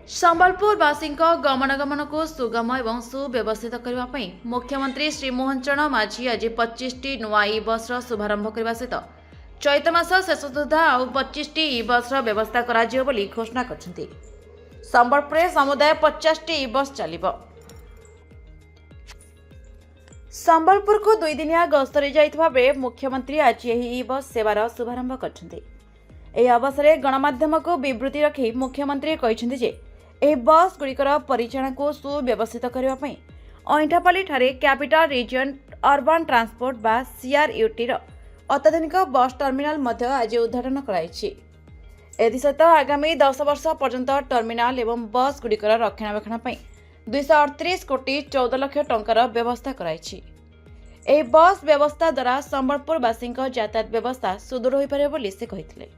संबलपुरवासी गमनागमन को सुगम और सुव्यवस्थित करने मुख्यमंत्री श्री मोहन चरण माझी आज 25टी नुआ ई बस शुभारंभ करने सहित चैत मास शेष सुधा आउ 25टी ई बस व्यवस्था करा घोषणा कर संबलपुर समुदाय 50टी ई बस चलिब। संबलपुर को 2 दिनिया गस्तरे जाइथिबा बेले मुख्यमंत्री आज ई बस सेवार शुभारंभ करछन्ते। एही अवसर में गणमाध्यम को विवृत्ति रखी मुख्यमंत्री कहते जे एही बस गुड़िकर परिचालन को सुव्यवस्थित करने अईंठापाली ठारे कैपिटल रीजन अर्बन ट्रांसपोर्ट बा सीआरयूटी अत्याधुनिक बस टर्मिनाल मध्य आज उद्घाटन कराई। एसत आगामी 10 वर्ष पर्यंत टर्मिनाल एवं बस गुड़िकर रक्षणाबेक्षण 238 कोटी 14 लाख टंकार व्यवस्था कराई। एही बस व्यवस्था द्वारा संबलपुरवासी यातायात व्यवस्था सुदृढ़ हो पारे बोली से कहिथिले।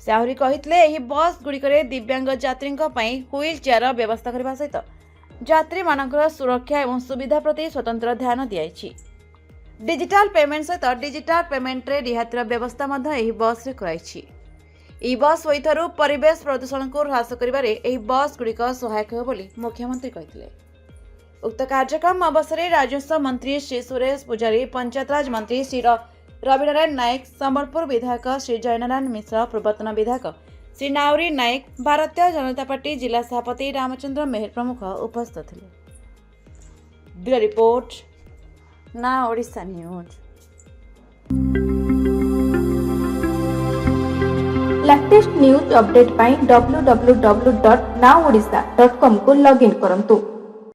से आहरी कहिथिले एही बस गुड़िकरे दिव्यांग यात्री व्हील चेयर व्यवस्था करने सहित यात्री मानकर सुरक्षा और सुविधा प्रति स्वतंत्र ध्यान दियाई। डिजिटल पेमेंट सहित डिजिटल पेमेंट रे रिहातिर व्यवस्था एही बस रे कराई। ई बस होइथारु परिवेश प्रदूषण को ह्रास करिबारे एही बस गुड़िक सहायक हो बोली मुख्यमंत्री कहिथिले। उक्त कार्यक्रम अवसर में राजस्व मंत्री श्री सुरेश पुजारी, पंचायतराज मंत्री श्री रविनारायण नायक, संबलपुर विधायक श्री जयनारायण मिश्र, पूर्वतन विधायक श्री नाउरी नायक, भारतीय जनता पार्टी जिला सभापति रामचंद्र मेहर प्रमुख उपस्थित थे। Bureau report, Na Odisha news. Latest news update पाई www.naodisha.com को लॉगिन करंतु।